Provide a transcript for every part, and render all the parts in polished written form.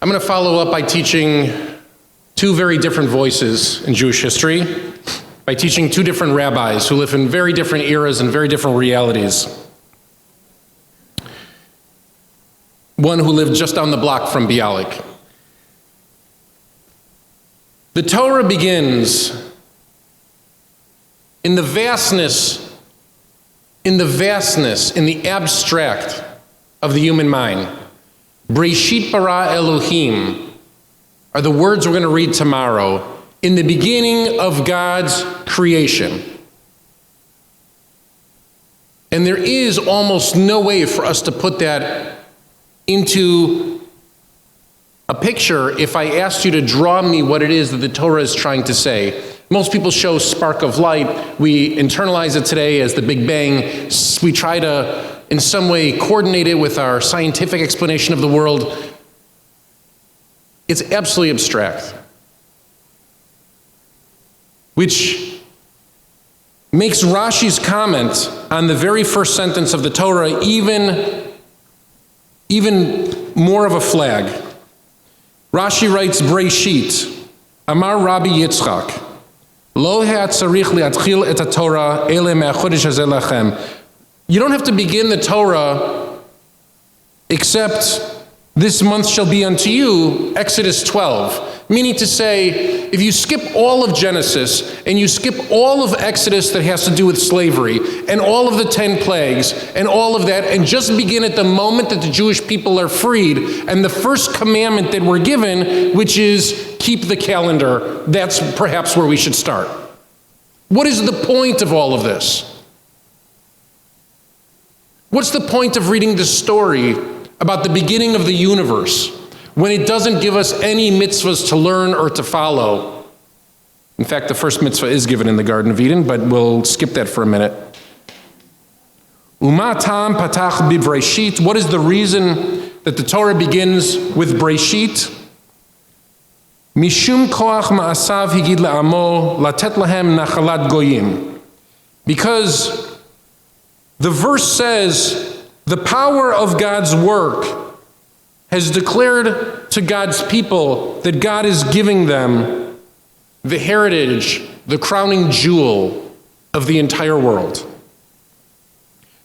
I'm going to follow up by teaching two very different voices in Jewish history, by teaching two different rabbis who live in very different eras and very different realities. One who lived just down the block from Bialik. The Torah begins in the vastness, in the abstract of the human mind. Breshit bara Elohim are the words we're going to read tomorrow. In the beginning of God's creation. And there is almost no way for us to put that into a picture if I asked you to draw me what it is that the Torah is trying to say. Most people show spark of light. We internalize it today as the Big Bang. We try to, in some way, coordinate it with our scientific explanation of the world. It's absolutely abstract. Which makes Rashi's comment on the very first sentence of the Torah even more of a flag. Rashi writes, Breshit, Amar Rabbi Yitzchak, Lo ha'atzarich li'atchil et haTorah ele me'achodesh hazeh lachem. You don't have to begin the Torah except this month shall be unto you, Exodus 12. Meaning to say, if you skip all of Genesis and you skip all of Exodus that has to do with slavery and all of the 10 plagues and all of that and just begin at the moment that the Jewish people are freed and the first commandment that we're given, which is keep the calendar, that's perhaps where we should start. What is the point of all of this? What's the point of reading the story about the beginning of the universe when it doesn't give us any mitzvahs to learn or to follow? In fact, the first mitzvah is given in the Garden of Eden, but we'll skip that for a minute. Uma tam patach bibreshit. What is the reason that the Torah begins with Breshit? Mishum koach ma'asav higid la'amo latet lahem nachalat goyim. Because the verse says, the power of God's work has declared to God's people that God is giving them the heritage, the crowning jewel of the entire world.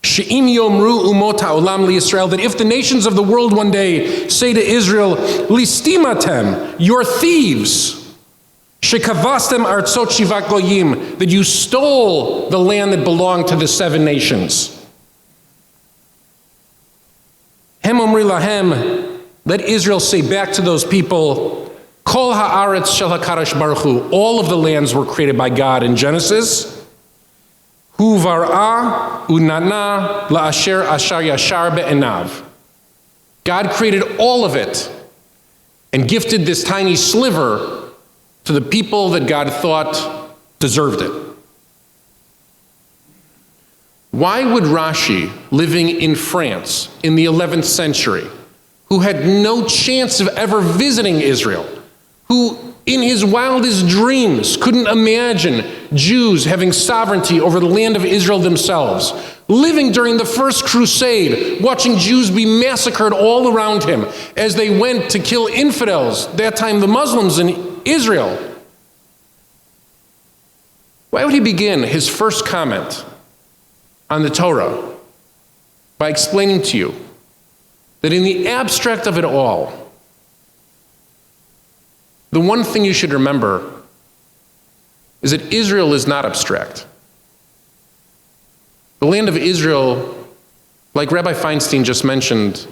She'im yomru umot ha'olam liYisrael, that if the nations of the world one day say to Israel, listimatem, you're thieves, shekavastem artzot shivat goyim, that you stole the land that belonged to the 7 nations. Hem omri lahem, let Israel say back to those people, Kol haaretz shel HaKadosh Baruch Hu, all of the lands were created by God in Genesis. Hu var'a unana la'asher ashar yashar be'enav. God created all of it and gifted this tiny sliver to the people that God thought deserved it. Why would Rashi, living in France in the 11th century, who had no chance of ever visiting Israel, who in his wildest dreams couldn't imagine Jews having sovereignty over the land of Israel themselves, living during the First Crusade, watching Jews be massacred all around him as they went to kill infidels, that time the Muslims in Israel. Why would he begin his first comment on the Torah by explaining to you that in the abstract of it all, the one thing you should remember is that Israel is not abstract. The land of Israel, like Rabbi Feinstein just mentioned,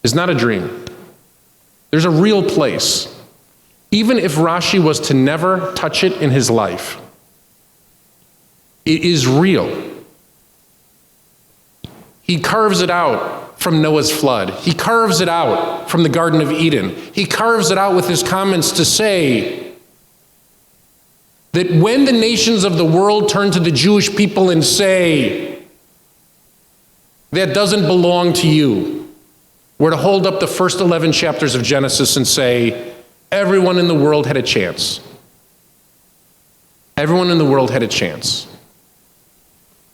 is not a dream. There's a real place. Even if Rashi was to never touch it in his life, it is real. He carves it out from Noah's flood. He carves it out from the Garden of Eden. He carves it out with his comments to say that when the nations of the world turn to the Jewish people and say, that doesn't belong to you, we're to hold up the first 11 chapters of Genesis and say, everyone in the world had a chance. Everyone in the world had a chance.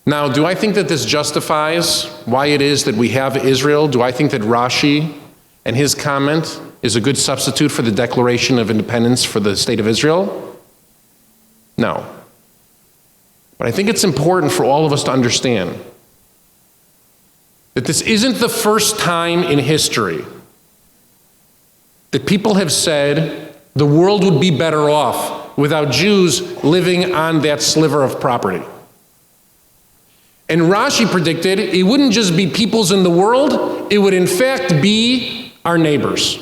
Now, do I think that this justifies why it is that we have Israel? Do I think that Rashi and his comment is a good substitute for the Declaration of Independence for the State of Israel? No. But I think it's important for all of us to understand that this isn't the first time in history that people have said the world would be better off without Jews living on that sliver of property. And Rashi predicted it wouldn't just be peoples in the world, it would in fact be our neighbors.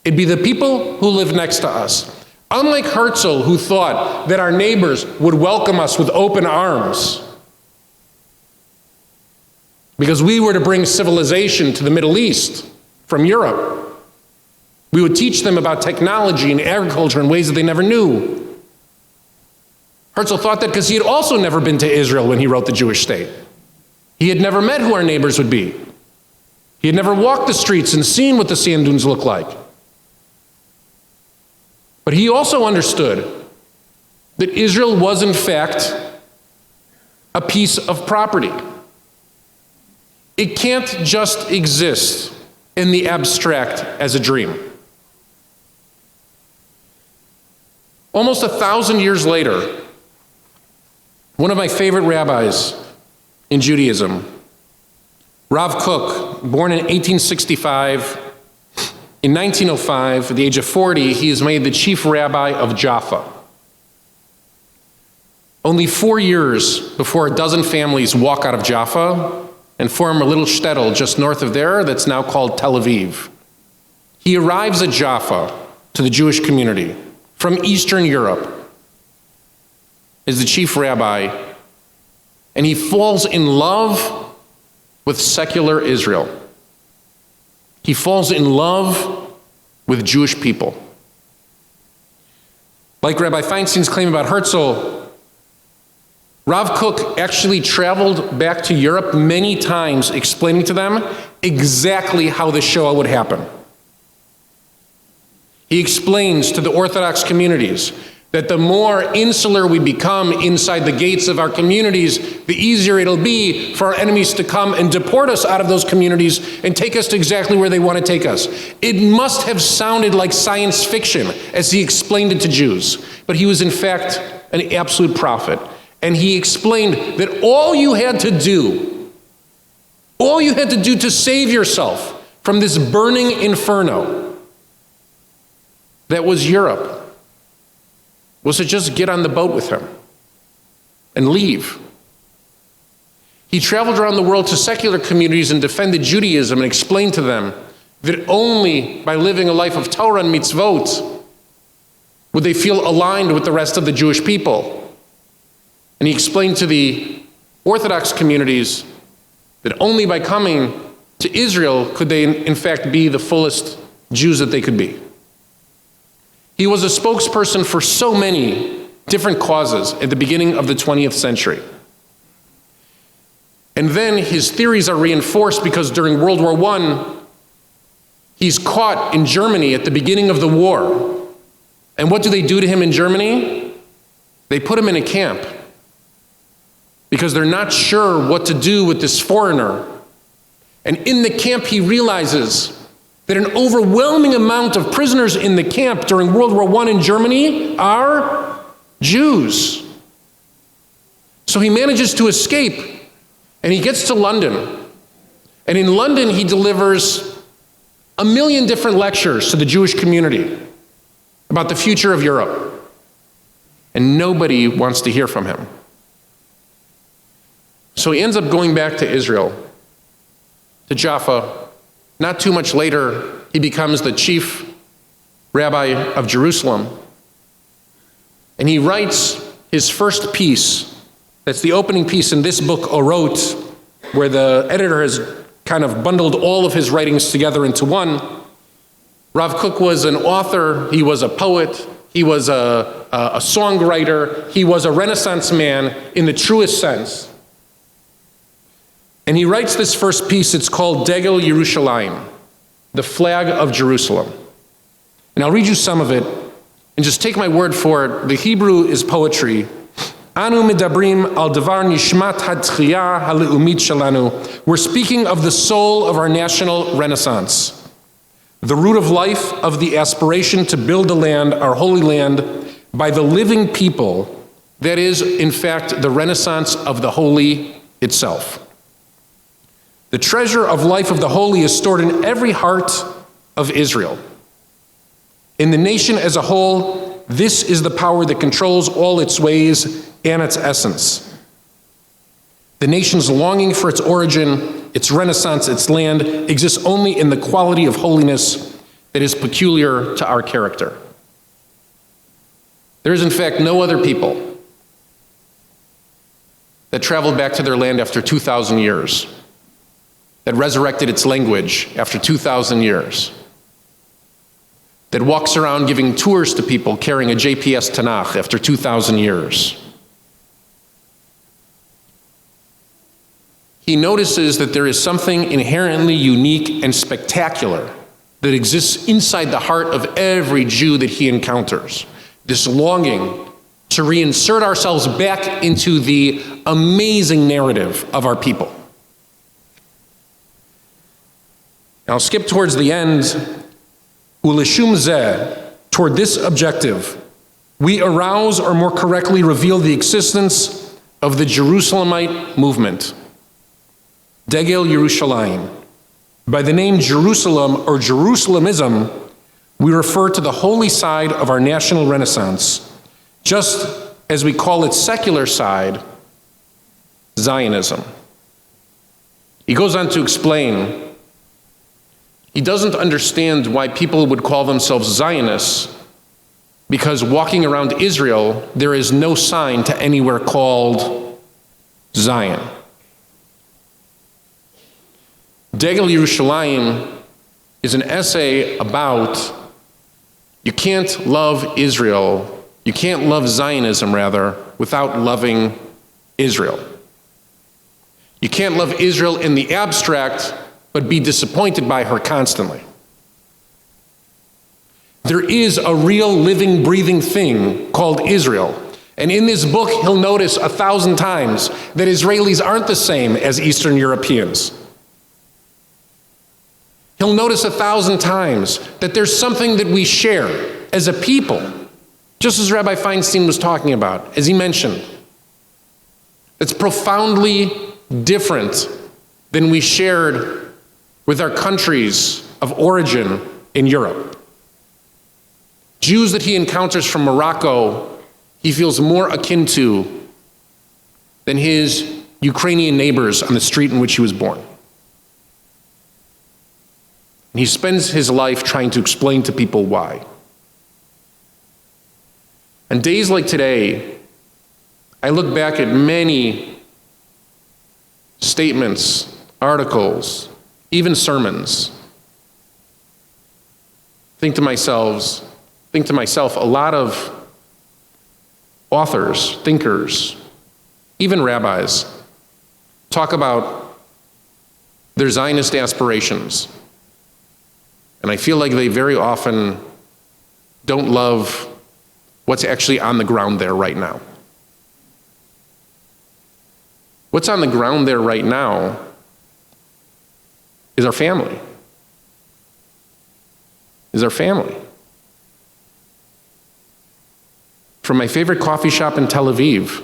It'd be the people who live next to us. Unlike Herzl, who thought that our neighbors would welcome us with open arms because we were to bring civilization to the Middle East from Europe. We would teach them about technology and agriculture in ways that they never knew. Herzl thought that because he had also never been to Israel when he wrote the Jewish state. He had never met who our neighbors would be. He had never walked the streets and seen what the sand dunes look like. But he also understood that Israel was in fact a piece of property. It can't just exist in the abstract as a dream. Almost 1,000 years later, one of my favorite rabbis in Judaism, Rav Kook, born in 1865, in 1905, at the age of 40, he is made the chief rabbi of Jaffa. Only 4 years before a dozen families walk out of Jaffa and form a little shtetl just north of there that's now called Tel Aviv. He arrives at Jaffa to the Jewish community from Eastern Europe as the chief rabbi, and he falls in love with secular Israel. He falls in love with Jewish people. Like Rabbi Feinstein's claim about Herzl, Rav Kook actually traveled back to Europe many times explaining to them exactly how the Shoah would happen. He explains to the Orthodox communities that the more insular we become inside the gates of our communities, the easier it'll be for our enemies to come and deport us out of those communities and take us to exactly where they want to take us. It must have sounded like science fiction as he explained it to Jews, but he was in fact an absolute prophet. And he explained that all you had to do to save yourself from this burning inferno that was Europe was to just get on the boat with him and leave. He traveled around the world to secular communities and defended Judaism and explained to them that only by living a life of Torah and mitzvot would they feel aligned with the rest of the Jewish people. And he explained to the Orthodox communities that only by coming to Israel could they in fact be the fullest Jews that they could be. He was a spokesperson for so many different causes at the beginning of the 20th century. And then his theories are reinforced because during World War I, he's caught in Germany at the beginning of the war. And what do they do to him in Germany? They put him in a camp because they're not sure what to do with this foreigner. And in the camp, he realizes that an overwhelming amount of prisoners in the camp during World War I in Germany are Jews. So he manages to escape, and he gets to London. And in London, he delivers 1 million different lectures to the Jewish community about the future of Europe. And nobody wants to hear from him. So he ends up going back to Israel, to Jaffa. Not too much later, he becomes the chief rabbi of Jerusalem. And he writes his first piece. That's the opening piece in this book, Orot, where the editor has kind of bundled all of his writings together into one. Rav Kook was an author, he was a poet, he was a songwriter, he was a Renaissance man in the truest sense. And he writes this first piece, it's called Degel Yerushalayim, the flag of Jerusalem. And I'll read you some of it, and just take my word for it. The Hebrew is poetry, Anu medabrim al davar nishmat hatchiyah haleumit shalanu. We're speaking of the soul of our national renaissance, the root of life of the aspiration to build a land, our holy land, by the living people. That is, in fact, the renaissance of the holy itself. The treasure of life of the holy is stored in every heart of Israel. In the nation as a whole, this is the power that controls all its ways and its essence. The nation's longing for its origin, its renaissance, its land, exists only in the quality of holiness that is peculiar to our character. There is, in fact, no other people that traveled back to their land after 2,000 years, that resurrected its language after 2,000 years, that walks around giving tours to people carrying a JPS Tanakh after 2,000 years. He notices that there is something inherently unique and spectacular that exists inside the heart of every Jew that he encounters. This longing to reinsert ourselves back into the amazing narrative of our people. I'll skip towards the end. Ulishum zeh, toward this objective, we arouse, or more correctly reveal, the existence of the Jerusalemite movement. Degel Yerushalayim. By the name Jerusalem or Jerusalamism, we refer to the holy side of our national renaissance, just as we call its secular side Zionism. He goes on to explain, he doesn't understand why people would call themselves Zionists, because walking around Israel, there is no sign to anywhere called Zion. Degel Yerushalayim is an essay about you can't love Israel, you can't love Zionism, rather, without loving Israel. You can't love Israel in the abstract, but be disappointed by her constantly. There is a real living, breathing thing called Israel. And in this book, he'll notice 1,000 times that Israelis aren't the same as Eastern Europeans. He'll notice 1,000 times that there's something that we share as a people, just as Rabbi Feinstein was talking about, as he mentioned, that's profoundly different than we shared with our countries of origin in Europe. Jews that he encounters from Morocco, he feels more akin to than his Ukrainian neighbors on the street in which he was born. And he spends his life trying to explain to people why. On days like today, I look back at many statements, articles, even sermons. Think to myself, a lot of authors, thinkers, even rabbis, talk about their Zionist aspirations. And I feel like they very often don't love what's actually on the ground there right now. What's on the ground there right now is our family. From my favorite coffee shop in Tel Aviv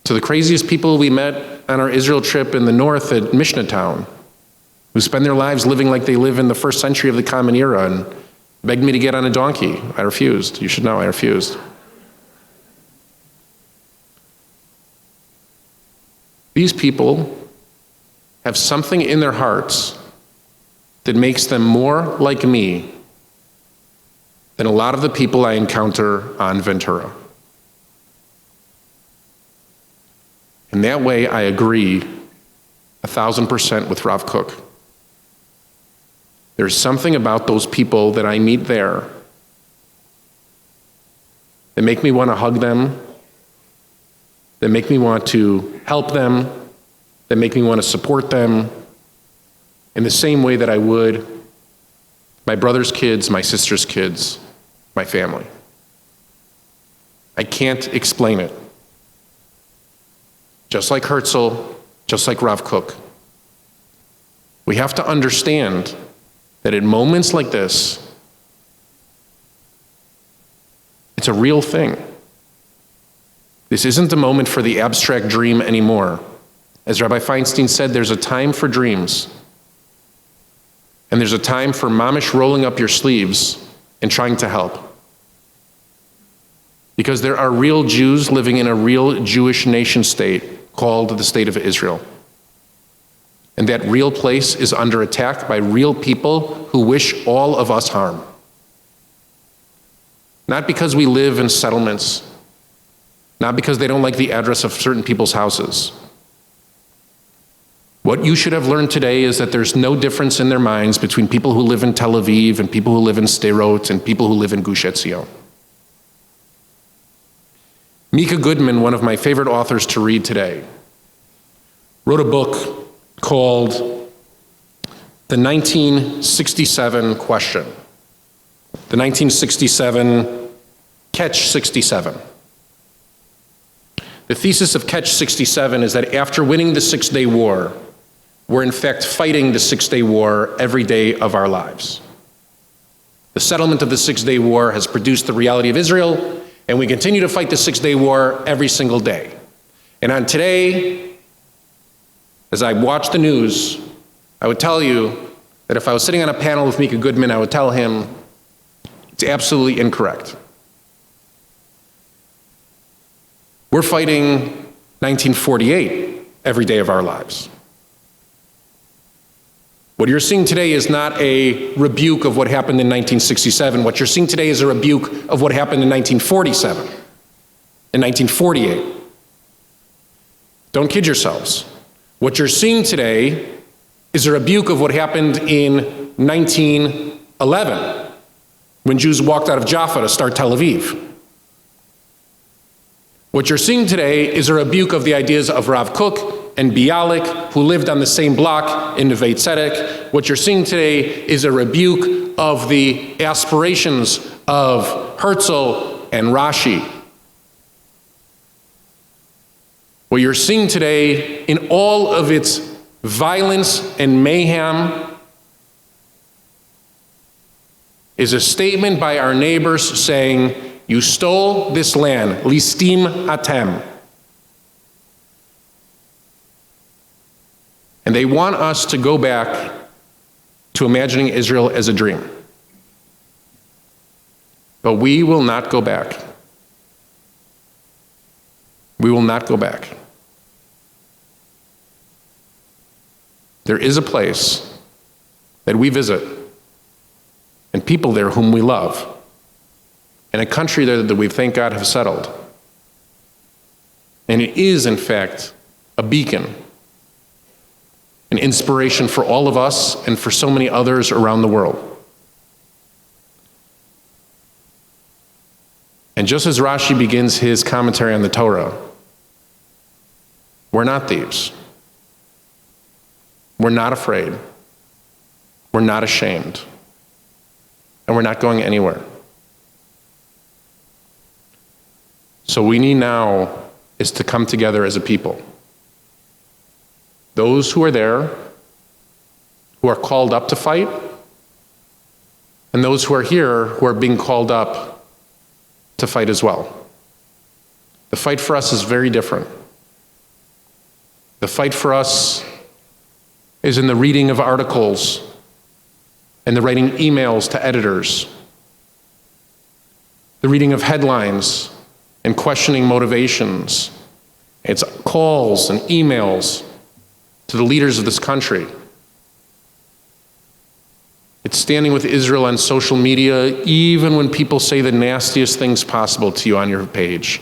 to the craziest people we met on our Israel trip in the north at Mishnah Town, who spend their lives living like they live in the first century of the Common Era and begged me to get on a donkey. I refused. You should know I refused. These people have something in their hearts that makes them more like me than a lot of the people I encounter on Ventura. In that way, I agree 1,000% with Rav Kook. There's something about those people that I meet there that make me want to hug them, that make me want to help them, that make me want to support them in the same way that I would my brother's kids, my sister's kids, my family. I can't explain it. Just like Herzl, just like Rav Kook. We have to understand that at moments like this, it's a real thing. This isn't a moment for the abstract dream anymore. As Rabbi Feinstein said, there's a time for dreams. And there's a time for mamish rolling up your sleeves and trying to help. Because there are real Jews living in a real Jewish nation state called the State of Israel. And that real place is under attack by real people who wish all of us harm. Not because we live in settlements, not because they don't like the address of certain people's houses. What you should have learned today is that there's no difference in their minds between people who live in Tel Aviv and people who live in Sderot and people who live in Gush Etzion. Mika Goodman, one of my favorite authors to read today, wrote a book called The 1967 Question. The 1967 Catch 67. The thesis of Catch 67 is that after winning the Six-Day War, we're in fact fighting the Six-Day War every day of our lives. The settlement of the Six-Day War has produced the reality of Israel, and we continue to fight the Six-Day War every single day. And on today, as I watch the news, I would tell you that if I was sitting on a panel with Mika Goodman, I would tell him it's absolutely incorrect. We're fighting 1948 every day of our lives. What you're seeing today is not a rebuke of what happened in 1967. What you're seeing today is a rebuke of what happened in 1947, in 1948. Don't kid yourselves. What you're seeing today is a rebuke of what happened in 1911, when Jews walked out of Jaffa to start Tel Aviv. What you're seeing today is a rebuke of the ideas of Rav Kook and Bialik, who lived on the same block in Neve Tzedek. What you're seeing today is a rebuke of the aspirations of Herzl and Rashi. What you're seeing today in all of its violence and mayhem is a statement by our neighbors saying, you stole this land, listim atem. And they want us to go back to imagining Israel as a dream. But we will not go back. We will not go back. There is a place that we visit, and people there whom we love, and a country there that we, thank God, have settled. And it is, in fact, a beacon, an inspiration for all of us and for so many others around the world. And just as Rashi begins his commentary on the Torah, we're not thieves. We're not afraid. We're not ashamed. And we're not going anywhere. So we need now is to come together as a people. Those who are there, who are called up to fight, and those who are here who are being called up to fight as well. The fight for us is very different. The fight for us is in the reading of articles and the writing emails to editors, the reading of headlines and questioning motivations. It's calls and emails to the leaders of this country. It's standing with Israel on social media, even when people say the nastiest things possible to you on your page.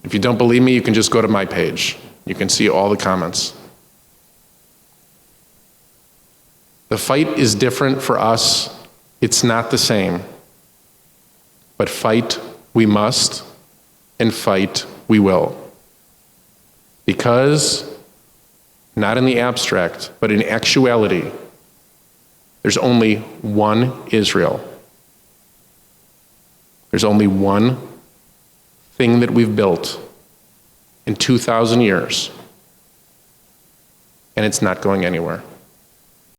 If you don't believe me, you can just go to my page. You can see all the comments. The fight is different for us. It's not the same. But fight we must, and fight we will. Because, not in the abstract, but in actuality, there's only one Israel. There's only one thing that we've built in 2,000 years, and it's not going anywhere.